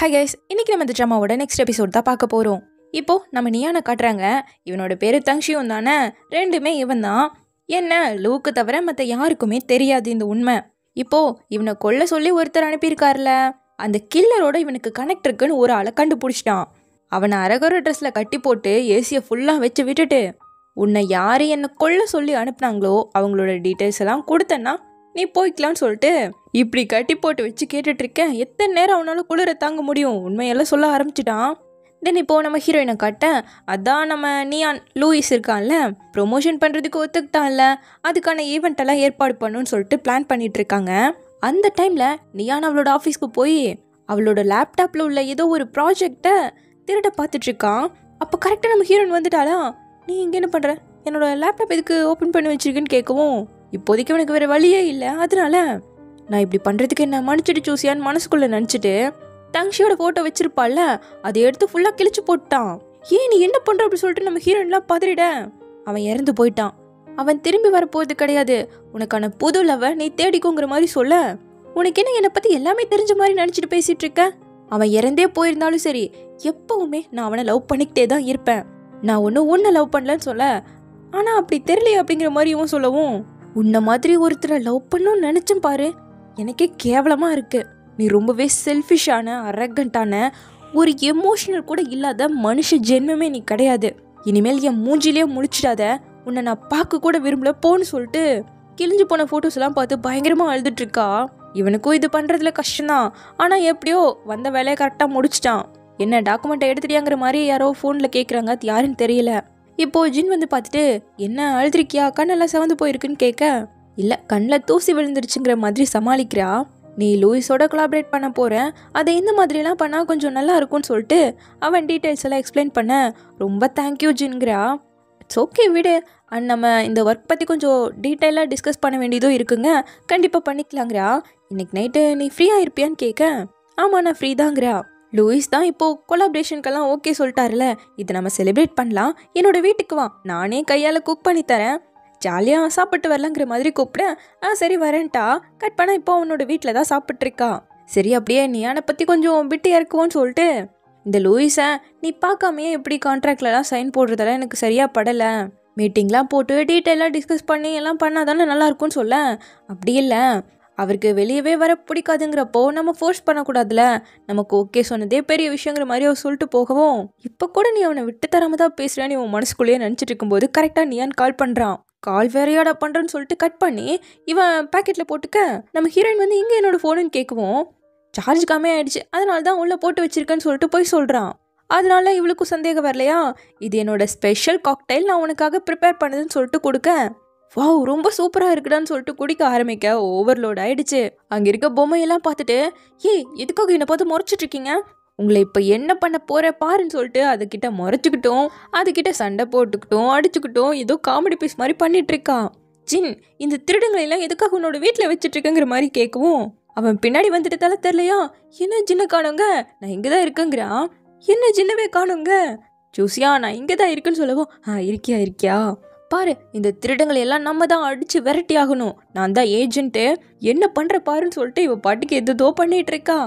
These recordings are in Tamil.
ஹாய் கைஸ், இன்றைக்கி நம்ம இந்த ட்ராமாவோட நெக்ஸ்ட் எபிசோட் தான் பார்க்க போகிறோம். இப்போது நம்ம நியானை காட்டுறாங்க. இவனோட பேர் தங்ஷியும் தானே, ரெண்டுமே இவன் தான். என்ன லூக்கு தவிர மற்ற யாருக்குமே தெரியாது இந்த உண்மை. இப்போது இவனை கொல்ல சொல்லி ஒருத்தர் அனுப்பியிருக்கார்ல, அந்த கில்லரோட இவனுக்கு கனெக்ட் இருக்குன்னு ஒரு ஆளை கண்டுபிடிச்சிட்டான். அவனை அரகுற ட்ரெஸ்ஸில் கட்டி போட்டு ஏசியை ஃபுல்லாக வச்சு விட்டுட்டு, உன்னை யார் என்னை கொல்ல சொல்லி அனுப்புனாங்களோ அவங்களோட டீட்டெயில்ஸ் எல்லாம் கொடுத்தேன்னா நீ போய்க்கலான்னு சொல்லிட்டு இப்படி கட்டி போட்டு வச்சு கேட்டுட்ருக்கேன். எத்தனை நேரம் அவனால குளிர தாங்க முடியும்? உண்மையெல்லாம் சொல்ல ஆரம்பிச்சிட்டான். தென் இப்போது நம்ம ஹீரோயினை காட்ட, அதான் நம்ம நியான் லூயிஸ் இருக்கான்ல, ப்ரொமோஷன் பண்ணுறதுக்கு ஒத்துக்கிட்டான்ல, அதுக்கான ஈவெண்ட்டெல்லாம் ஏற்பாடு பண்ணுன்னு சொல்லிட்டு பிளான் பண்ணிகிட்ருக்காங்க. அந்த டைமில் நியான் அவளோட ஆஃபீஸ்க்கு போய் அவளோட லேப்டாப்பில் உள்ள ஏதோ ஒரு ப்ராஜெக்டை திருட பார்த்துட்ருக்கான். அப்போ கரெக்டாக நம்ம ஹீரோயின் வந்துட்டாளா, நீ இங்கே என்ன பண்ணுற, என்னோட லேப்டாப் எதுக்கு ஓப்பன் பண்ணி வச்சிருக்குன்னு கேட்கவும், இப்போதைக்கு எனக்கு வேறு வழியே இல்லை, அதனால நான் இப்படி பண்ணுறதுக்கு என்ன மன்னிச்சிட்டு சூசியான்னு மனசுக்குள்ளே நினச்சிட்டு தங்ஷியோட ஃபோட்டோ வச்சிருப்பாள்ல, அதை எடுத்து ஃபுல்லாக கிழிச்சு போட்டான். ஏன் நீ என்ன பண்ணுற அப்படி சொல்லிட்டு நம்ம ஹீரோயின்லாம் பதறிட. அவன் இறந்து போயிட்டான். அவன் திரும்பி வரப்போகிறது கிடையாது. உனக்கான புது லவ் நீ தேடிக்கோங்கிற மாதிரி சொல்ல, உனக்கு என்ன என்னை பற்றி எல்லாமே தெரிஞ்ச மாதிரி நினச்சிட்டு பேசிகிட்டு இருக்க. அவன் இறந்தே போயிருந்தாலும் சரி, எப்பவுமே நான் அவனை லவ் பண்ணிக்கிட்டே தான் இருப்பேன். நான் ஒன்றும் உன்னை லவ் பண்ணலன்னு சொல்ல, ஆனால் அப்படி தெரியலையே அப்படிங்கிற மாதிரி இவன் சொல்லவும், உன்னை மாதிரி ஒருத்தரை லவ் பண்ணணும்னு நினச்சேன் பாரு, எனக்கே கேவலமாக இருக்குது. நீ ரொம்பவே செல்ஃபிஷான, அரகண்டான, ஒரு எமோஷனல் கூட இல்லாத மனுஷ ஜென்மமே நீ கிடையாது. இனிமேல் என் மூஞ்சிலே முழிச்சிடாத, உன்னை நான் பார்க்க கூட விரும்பல போன்னு சொல்லிட்டு கிழிஞ்சு போன ஃபோட்டோஸ் எல்லாம் பார்த்து பயங்கரமாக அழுதுட்ருக்கா. இவனுக்கும் இது பண்ணுறதுல கஷ்டம்தான், ஆனால் எப்படியோ வந்த வேலையை கரெக்டாக முடிச்சிட்டான். என்ன டாக்குமெண்ட்டை எடுத்துட்டியாங்கிற மாதிரி யாரோ ஃபோனில் கேட்குறாங்க, அது யாருன்னு தெரியல. இப்போது ஜின் வந்து பார்த்துட்டு, என்ன அழுதுருக்கியா, கண்ணெல்லாம் செவந்து போயிருக்குன்னு கேட்க, இல்லை கண்ணில் தூசி விழுந்துருச்சுங்கிற மாதிரி சமாளிக்கிறா. நீ லூயிஸோட கொலாபரேட் பண்ண போகிறேன், அதை இந்த மாதிரிலாம் பண்ணால் கொஞ்சம் நல்லா இருக்கும்னு சொல்லிட்டு அவன் டீட்டெயில்ஸ் எல்லாம் எக்ஸ்பிளைன் பண்ண, ரொம்ப தேங்க்யூ ஜின்கிறா. இட்ஸ் ஓகே விடு, அண்ட் நம்ம இந்த ஒர்க் பற்றி கொஞ்சம் டீட்டெயிலாக டிஸ்கஸ் பண்ண வேண்டியதும் இருக்குங்க, கண்டிப்பாக பண்ணிக்கலாங்கிறா. இன்னைக்கு நைட்டு நீ ஃப்ரீயாக இருப்பியான்னு கேட்க, ஆமாம் நான் ஃப்ரீ தாங்கிறா. லூயிஸ் தான் இப்போது கொலாபரேஷனுக்கெல்லாம் ஓகே சொல்லிட்டாருல, இதை நம்ம செலிப்ரேட் பண்ணலாம், என்னோட வீட்டுக்கு வா, நானே கையால் குக் பண்ணி தரேன், ஜாலியாக சாப்பிட்டு வரலாங்கிற மாதிரி கூப்பிட்டேன். சரி வரேன்ட்டா. கட் பண்ண இப்போ அவனோட வீட்டில் தான் சாப்பிட்ருக்கா. சரி அப்படியே நியானை பற்றி கொஞ்சம் விட்டு இறக்குவோன்னு சொல்லிட்டு, இந்த லூயிஸை நீ பார்க்காமையே எப்படி கான்ட்ராக்ட்லலாம் சைன் போடுறதெல்லாம் எனக்கு சரியாக படலை, மீட்டிங்லாம் போட்டு டீட்டெயிலாக டிஸ்கஸ் பண்ணி எல்லாம் பண்ணால் தானே நல்லாயிருக்கும்னு சொல்ல, அப்படி இல்லை அவருக்கு வெளியவே வர பிடிக்காதுங்கிறப்போ நம்ம ஃபோர்ஸ் பண்ணக்கூடாதுல, நமக்கு ஓகே சொன்னதே பெரிய விஷயங்கிற மாதிரி அவர் சொல்லிட்டு போகவும், இப்போ கூட நீ அவனை விட்டு தராம தான் பேசுகிறான்னு இவன் மனசுக்குள்ளேயே நினச்சிட்டு இருக்கும்போது கரெக்டாக நியான் கால் பண்ணுறான். கால் வேறையாடா பண்ணுறேன்னு சொல்லிட்டு கட் பண்ணி இவன் பேக்கெட்டில் போட்டுக்க, நம்ம ஹீரோயின் வந்து இங்கே என்னோட ஃபோனுன்னு கேட்கவும், சார்ஜ் கம்மியாக ஆயிடுச்சு, அதனால தான் உள்ளே போட்டு வச்சிருக்கேன்னு சொல்லிட்டு போய் சொல்கிறான். அதனால இவளுக்கும் சந்தேகம் வரலையா, இது என்னோட ஸ்பெஷல் காக்டைல், நான் உனக்காக ப்ரிப்பேர் பண்ணதுன்னு சொல்லிட்டு கொடுக்க, வாவ் ரொம்ப சூப்பராக இருக்குடான்னு சொல்லிட்டு குடிக்க ஆரம்பிக்க ஓவர்லோட் ஆயிடுச்சு. அங்கே இருக்க பொம்மையெல்லாம் பார்த்துட்டு, எதுக்காக என்னை பார்த்து முறைச்சிட்ருக்கீங்க, உங்களை இப்போ என்ன பண்ண போகிற பாருன்னு சொல்லிட்டு அதுக்கிட்ட முறைச்சிக்கிட்டோம், அதுக்கிட்ட சண்டை போட்டுக்கிட்டோம், அடிச்சுக்கிட்டோம், ஏதோ காமெடி பீஸ் மாதிரி பண்ணிகிட்ருக்கான். ஜின் இந்த திருடங்களெல்லாம் எதுக்காக உன்னோட வீட்டில் வச்சுட்ருக்கங்கிற மாதிரி கேட்கவும், அவன் பின்னாடி வந்துட்டு தலை தெரிலையா, என்ன ஜின்னை காணுங்க, நான் இங்கே தான் இருக்கேங்கிறான். என்ன ஜின்னவே காணுங்க, ஜூசியா நான் இங்கே தான் இருக்குன்னு சொல்லவும், இருக்கியா பாரு, இந்த திருடங்களை எல்லாம் நம்ம தான் அடித்து விரட்டி ஆகணும், நான் தான் ஏஜென்ட்டு, என்ன பண்ணுற பாருன்னு சொல்லிட்டு இவ பாட்டுக்கு எதுதோ பண்ணிகிட்டு இருக்கா.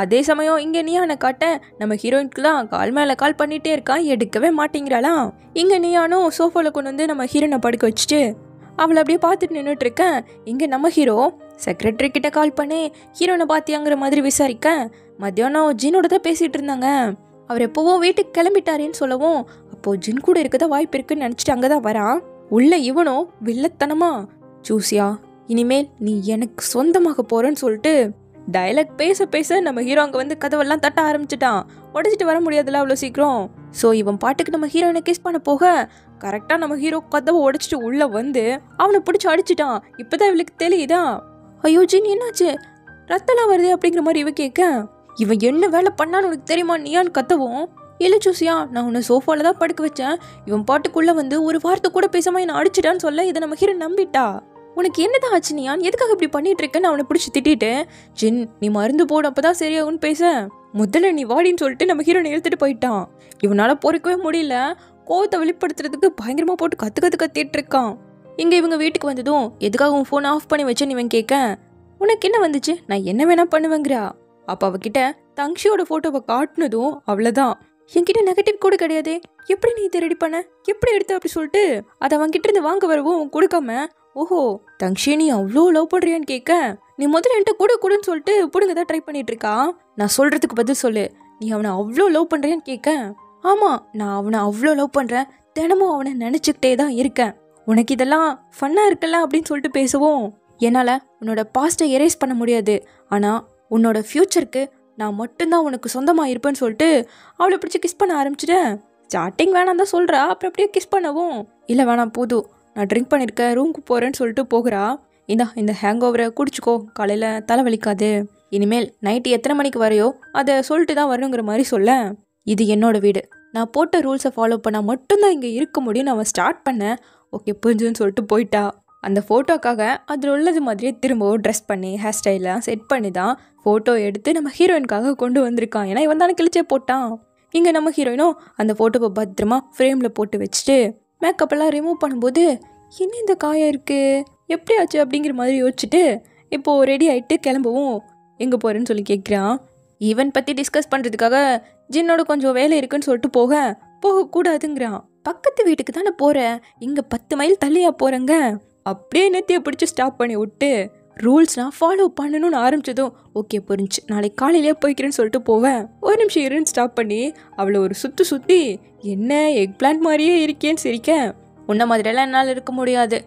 அதே சமயம் இங்கே நியானை காட்ட, நம்ம ஹீரோயினுக்கு தான் கால் மேலே கால் பண்ணிகிட்டே இருக்கான், எடுக்கவே மாட்டேங்கிறாளாம். இங்கே நியானும் சோஃபாவில் கொண்டு வந்து நம்ம ஹீரோனை படுக்க வச்சுட்டு அவளை அப்படியே பார்த்துட்டு நின்றுட்டுருக்கேன். இங்கே நம்ம ஹீரோ செக்ரட்டரி கிட்ட கால் பண்ணி ஹீரோனை பார்த்தியாங்கிற மாதிரி விசாரிக்க, மத்தியானம் ஜின்னோட தான் பேசிகிட்டு இருந்தாங்க, அவர் எப்போவும் வீட்டுக்கு கிளம்பிட்டாரேன்னு சொல்லவும், அப்போது ஜின் கூட இருக்கதான் வாய்ப்பு இருக்குன்னு நினச்சிட்டு அங்கே தான் வரான். உள்ள இவனோ வில்லத்தனமா, ஜூசியா இனிமேல் நீ எனக்கு சொந்தமாக போகிறேன்னு சொல்லிட்டு டைலாக் பேச பேச நம்ம ஹீரோ அங்கே வந்து கதவெல்லாம் தட்ட ஆரம்பிச்சிட்டான். உடச்சிட்டு வர முடியாதுல்ல அவ்வளோ சீக்கிரம். ஸோ இவன் பாட்டுக்கு நம்ம ஹீரோயினை கிஸ் பண்ண போக கரெக்டாக நம்ம ஹீரோ கதவை உடச்சிட்டு உள்ளே வந்து அவனை பிடிச்சி அடிச்சிட்டான். இப்போ தான் இவளுக்கு தெரியுதா, ஐயோ ஜின் என்னாச்சு, ரத்தம்லாம் வருது அப்படிங்கிற மாதிரி இவ கேட்க, இவன் என்ன வேலை பண்ணான்னு உனக்கு தெரியுமா நியான்னு கத்தவும், இல்லை ஜூசியா நான் உன்னை சோஃபாவில் தான் படுக்க வச்சேன், இவன் பாட்டுக்குள்ளே வந்து ஒரு வார்த்தை கூட பேசாமல் என்னை அடிச்சிட்டான்னு சொல்ல இதை நம்ம ஹீரோ நம்பிட்டா. உனக்கு என்னதான் ஆச்சு நியான், எதுக்காக இப்படி பண்ணிட்டு இருக்கேன்னு அவனை பிடிச்சி திட்டிட்டு, ஜின் நீ மருந்து போடு அப்போ தான் சரியாகும்னு பேச, முதல்ல நீ வாடின்னு சொல்லிட்டு நம்ம ஹீரோனை இழுத்துட்டு போயிட்டான். இவனால் பொறுக்கவே முடியல, கோவத்தை வெளிப்படுத்துறதுக்கு பயங்கரமாக போட்டு கத்திட்டு இருக்கான். இங்கே இவங்க வீட்டுக்கு வந்ததும் எதுக்காக உன் ஃபோன் ஆஃப் பண்ணி வச்சேன்னு இவன் கேட்க, உனக்கு என்ன வந்துச்சு, நான் என்ன வேணா பண்ணுவேங்கிறா. அப்போ அவகிட்ட தங்ஷியோட ஃபோட்டோவை காட்டினதும் அவ்வளோதான். என்கிட்ட நெகட்டிவ் கூட கிடையாது, எப்படி நீ இதை ரெடி பண்ண, எப்படி எடுத்த அப்படி சொல்லிட்டு அதை அவன்கிட்ட இருந்து வாங்க வரவும் கொடுக்காம, ஓஹோ தங்ஷி நீ அவ்வளோ லவ் பண்ணுறியான்னு கேட்க, நீ முதல்ல என்கிட்ட கொடுன்னு சொல்லிட்டு பிடுங்க தான் ட்ரை பண்ணிட்டு இருக்கா. நான் சொல்றதுக்கு பதில் சொல்லு, நீ அவனை அவ்வளோ லவ் பண்ணுறியான்னு கேட்க, ஆமாம் நான் அவனை அவ்வளோ லவ் பண்ணுறேன், தினமும் அவனை நினச்சிக்கிட்டே தான் இருக்கேன், உனக்கு இதெல்லாம் ஃபன்னாக இருக்குல்ல அப்படின்னு சொல்லிட்டு பேசுவோம். என்னால் உன்னோட பாஸ்ட்டை எரேஸ் பண்ண முடியாது, ஆனால் உன்னோட ஃப்யூச்சருக்கு நான் மட்டும்தான் உனக்கு சொந்தமாக இருப்பேன்னு சொல்லிட்டு அவளை பிடிச்சி கிஸ் பண்ண ஆரம்பிச்சிட்டேன். ஸ்டார்டிங் வேணாம் தான் சொல்கிறா, அப்புறம் அப்படியே கிஸ் பண்ணவும், இல்லை வேணாம் போதும் நான் ட்ரிங்க் பண்ணியிருக்கேன் ரூமுக்கு போகிறேன்னு சொல்லிட்டு போகிறா. இந்த ஹேங் ஓவரை குடிச்சிக்கோ, காலையில் தலைவலிக்காது, இனிமேல் நைட்டு எத்தனை மணிக்கு வரையோ அதை சொல்லிட்டு தான் வரணுங்கிற மாதிரி சொல்ல, இது என்னோட வீடு, நான் போட்ட ரூல்ஸை ஃபாலோ பண்ணால் மட்டும்தான் இங்கே இருக்க முடியும்னு அவன் ஸ்டார்ட் பண்ணேன். ஓகே புரிஞ்சுன்னு சொல்லிட்டு போயிட்டா. அந்த ஃபோட்டோக்காக அதில் உள்ளது மாதிரியே திரும்பவும் ட்ரெஸ் பண்ணி ஹேர் ஸ்டைலாம் செட் பண்ணி தான் ஃபோட்டோ எடுத்து நம்ம ஹீரோயினுக்காக கொண்டு வந்திருக்கான். ஏன்னா இவன் தானே கிழிச்சே போட்டான். இங்கே நம்ம ஹீரோயினும் அந்த ஃபோட்டோவை பத்திரமா ஃப்ரேமில் போட்டு வச்சுட்டு மேக்கப்பெல்லாம் ரிமூவ் பண்ணும்போது என்ன இந்த காயம் இருக்குது எப்படி ஆச்சு அப்படிங்கிற மாதிரி யோசிச்சுட்டு இப்போது ரெடி ஆகிட்டு கிளம்பவும், எங்கே போகிறேன்னு சொல்லி கேட்குறான். ஈவென்ட் பற்றி டிஸ்கஸ் பண்ணுறதுக்காக ஜின்னோட கொஞ்சம் வேலை இருக்குன்னு சொல்லிட்டு போகக்கூடாதுங்கிறான். பக்கத்து வீட்டுக்கு தானே போகிறேன், இங்கே 10 மைல் தள்ளியா போகிறேங்க. அப்படியே நெத்தியை பிடிச்சி ஸ்டாப் பண்ணி விட்டு ரூல்ஸ்லாம் ஃபாலோ பண்ணணும்னு ஆரம்பிச்சதும் ஓகே புரிஞ்சு, நாளைக்கு காலையிலேயே போய்க்கிறேன்னு சொல்லிட்டு போவேன். ஒரு நிமிஷம் இருன்னு ஸ்டாப் பண்ணி அவளை ஒரு சுற்றி என்ன எக் பிளான்ட் மாதிரியே இருக்கேன்னு சிரிக்க, உன்ன மாதிரியெல்லாம் என்னால் இருக்க முடியாது,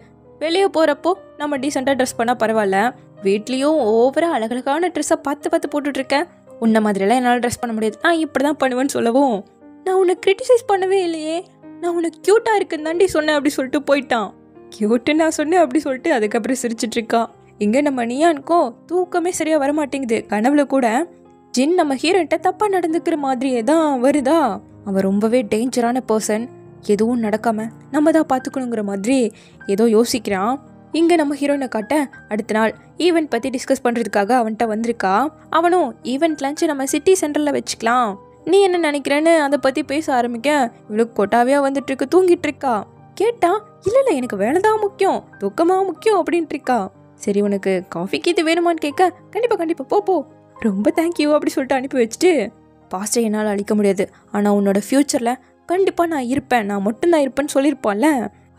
வெளியே போகிறப்போ நம்ம டீசெண்டாக ட்ரெஸ் பண்ணால் பரவாயில்ல, வீட்லேயும் ஓவராக அழகழகான ட்ரெஸ்ஸை பார்த்து போட்டுட்ருக்கேன், உன்ன மாதிரியெல்லாம் என்னால் ட்ரெஸ் பண்ண முடியாது, நான் இப்படி தான் பண்ணுவேன்னு சொல்லவும், நான் உன்னை கிரிட்டிசைஸ் பண்ணவே இல்லையே, நான் உன்னை க்யூட்டாக இருக்குன்னு தாண்டி சொன்னேன் அப்படி சொல்லிட்டு போயிட்டான். க்யூட்டு நான் சொன்னேன் அப்படி சொல்லிட்டு அதுக்கப்புறம் சிரிச்சிட்ருக்கா. இங்கே நம்ம நியானுக்கும் தூக்கமே சரியாக வரமாட்டேங்குது. கனவுல கூட ஜின் நம்ம ஹீரோயின்ட்ட தப்பாக நடந்துக்கிற மாதிரியே தான் வருதா. அவன் ரொம்பவே டேஞ்சரான பர்சன், எதுவும் நடக்காம நம்ம தான் பார்த்துக்கணுங்கிற மாதிரி ஏதோ யோசிக்கிறான். இங்கே நம்ம ஹீரோயினை காட்ட அடுத்த நாள் ஈவெண்ட் பற்றி டிஸ்கஸ் பண்ணுறதுக்காக அவன்கிட்ட வந்திருக்கா. அவனும் ஈவெண்ட் லஞ்சு நம்ம சிட்டி சென்டரில் வச்சுக்கலாம், நீ என்ன நினைக்கிறேன்னு அதை பற்றி பேச ஆரம்பிக்க, இவளுக்கு கொட்டாவையாக வந்துட்டு இருக்கு, தூங்கிட்டு இருக்கா. கேட்டா இல்லை எனக்கு வேலை தான் முக்கியம், தூக்கமாக முக்கியம் அப்படின்ட்டு இருக்கா. சரி உனக்கு காஃபிக்கு இது வேணுமான்னு கேட்க, கண்டிப்பாக போ ரொம்ப தேங்க்யூ அப்படி சொல்லிட்டு அனுப்பி வச்சுட்டு, பாஸ்ட்டை என்னால் அழிக்க முடியாது, ஆனால் உன்னோட ஃப்யூச்சரில் கண்டிப்பாக நான் இருப்பேன், நான் மட்டும்தான் இருப்பேன்னு சொல்லியிருப்பான்ல,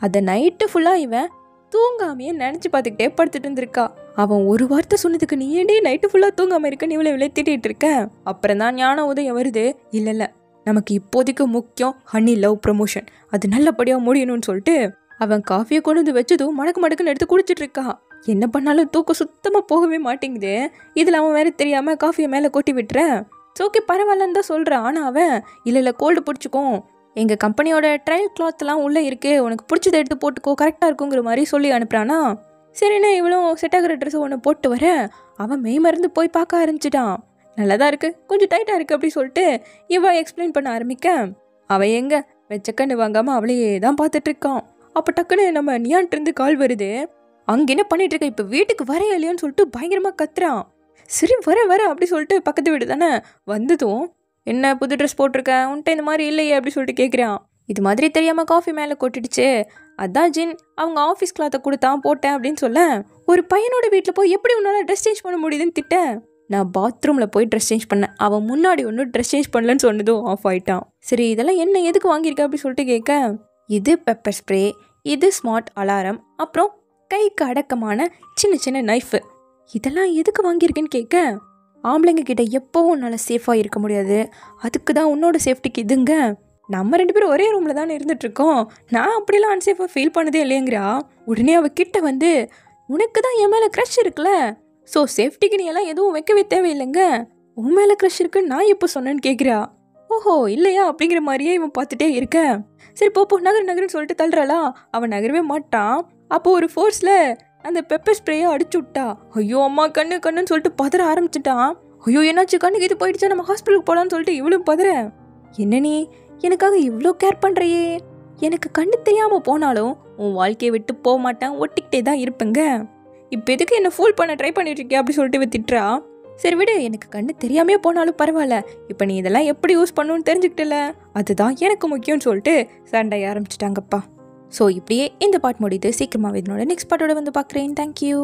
அதை நைட்டு ஃபுல்லாக இவன் தூங்காமையே நினச்சி பார்த்துக்கிட்டே படுத்துட்டு இருந்திருக்கா. அவன் ஒரு வார்த்தை சொன்னதுக்கு நீ ஏன்டே நைட்டு ஃபுல்லாக தூங்காமல் இருக்கன்னு இவ்வளோ திட்டிகிட்டு இருக்க. அப்புறம் தான் ஞான உதயம் வருது, இல்லை நமக்கு இப்போதைக்கு முக்கியம் ஹனி லவ் ப்ரமோஷன், அது நல்லபடியாக முடியணும்னு சொல்லிட்டு அவன் காஃபியை கொண்டு வந்து வச்சதும் மடக்குன்னு எடுத்து குடிச்சிட்டு இருக்கா. என்ன பண்ணாலும் தூக்கம் சுத்தமாக போகவே மாட்டேங்குது. இதில் அவன் வேற தெரியாமல் காஃபியை மேலே கொட்டி விட்டுறேன். ஓகே பரவாயில்லன்னு தான் சொல்கிறான். ஆனால் அவன் இல்லை கோல்டு பிடிச்சிக்கும், எங்கள் கம்பெனியோட ட்ரையல் கிளாத்லாம் உள்ளே இருக்குது, உனக்கு பிடிச்சதை எடுத்து போட்டுக்கோ கரெக்டாக இருக்குங்கிற மாதிரி சொல்லி அனுப்புகிறானா. சரிண்ணே இவளும் செட் ஆகிற ட்ரெஸ்ஸை ஒன்று போட்டு வர அவன் மெய் மறந்து போய் பார்க்க ஆரம்பிச்சிட்டான். நல்லா தான் இருக்குது, கொஞ்சம் டைட்டாக இருக்குது அப்படி சொல்லிட்டு இவன் எக்ஸ்பிளைன் பண்ண ஆரம்பிக்க, அவன் எங்கே வெச்சக்கண்ணு வாங்காமல் அவளையே தான் பார்த்துட்டு இருக்கான். அப்போ டக்குன்னு நம்ம நியான்ட்டு கால் வருது. அங்கே என்ன பண்ணிட்டு இருக்க, இப்போ வீட்டுக்கு வர இல்லையோன்னு சொல்லிட்டு பயங்கரமாக கத்துறான். சரி வர அப்படி சொல்லிட்டு பக்கத்து வீடு தானே வந்ததும், என்ன புது ட்ரெஸ் போட்டிருக்கேன் உன்ட்ட இந்த மாதிரி இல்லையே அப்படி சொல்லிட்டு கேட்குறான். இது மாதிரி தெரியாமல் காஃபி மேலே கொட்டிடுச்சு, அதான் ஜின் அவங்க ஆஃபீஸ் கிளாத்தை கொடுத்தான் போட்டேன் அப்படின்னு சொல்ல, ஒரு பையனோட வீட்டில் போய் எப்படி உன்னால் ட்ரெஸ் சேஞ்ச் பண்ண முடியுதுன்னு திட்ட, நான் பாத்ரூமில் போய் ட்ரெஸ் சேஞ்ச் பண்ணேன், அவன் முன்னாடி ஒன்றும் ட்ரெஸ் சேஞ்ச் பண்ணலன்னு சொன்னதும் ஆஃப் ஆகிட்டான். சரி இதெல்லாம் என்ன எதுக்கு வாங்கியிருக்க அப்படி சொல்லிட்டு கேட்க, இது பெப்பர் ஸ்ப்ரே, இது ஸ்மார்ட் அலாரம், அப்புறம் கைக்கு அடக்கமான சின்ன நைஃபு, இதெல்லாம் எதுக்கு வாங்கியிருக்கேன்னு கேட்க, ஆம்பளைங்க கிட்ட எப்போவும் உன்னால் சேஃபாக இருக்க முடியாது, அதுக்கு தான் உன்னோட சேஃப்டிக்கு இதுங்க, நம்ம 2 பேரும் ஒரே ரூமில் தானே இருந்துகிட்ருக்கோம், நான் அப்படிலாம் அன்சேஃபாக ஃபீல் பண்ணதே இல்லைங்கிறா. உடனே அவகிட்ட வந்து உனக்கு தான் என் மேலே க்ரஷ் இருக்குல்ல, ஸோ சேஃப்டிக்கு நீ எல்லாம் எதுவும் வைக்கவே தேவையில்லைங்க, உன் மேலே க்ரஷ் இருக்குன்னு நான் எப்போ சொன்னேன்னு கேட்குறா. ஓஹோ இல்லையா அப்படிங்கிற மாதிரியே இவன் பார்த்துட்டே இருக்க. சரி போ நகருன்னு சொல்லிட்டு தள்ளுறாளா, அவன் நகரவே மாட்டான். அப்போது ஒரு ஃபோர்ஸில் அந்த பெப்பர் ஸ்ப்ரேயை அடிச்சு விட்டா. ஐயோ அம்மா கண்ணுன்னு சொல்லிட்டு பதற ஆரம்பிச்சிட்டான். ஐயோ என்னாச்சு, கண்ணுக்கு இது போயிடுச்சா, நம்ம ஹாஸ்பிட்டலுக்கு போகலான்னு சொல்லிட்டு இவ்வளோ பதற. என்ன நீ எனக்காக இவ்வளோ கேர் பண்ணுறியே, எனக்கு கண்ணு தெரியாமல் போனாலும் உன் வாழ்க்கையை விட்டு போக மாட்டேன், ஒட்டிக்கிட்டே தான் இருப்பேங்க, இப்போ எதுக்கு என்னை ஃபூல் பண்ண ட்ரை பண்ணிட்டு இருக்கே அப்படி சொல்லிட்டு இவ திட்டுறா. சரி விடு, எனக்கு கண்ணு தெரியாமே போனாலும் பரவாயில்ல, இப்போ நீ இதெல்லாம் எப்படி யூஸ் பண்ணணும்னு தெரிஞ்சுக்கிட்டல, அதுதான் எனக்கு முக்கியம்னு சொல்லிட்டு சண்டைய ஆரம்பிச்சிட்டாங்கப்பா. ஸோ இப்படியே இந்த பார்ட் முடியுது. சீக்கிரமாகவே இதனோட நெக்ஸ்ட் பார்ட்டோட வந்து பார்க்குறேன். தேங்க்யூ.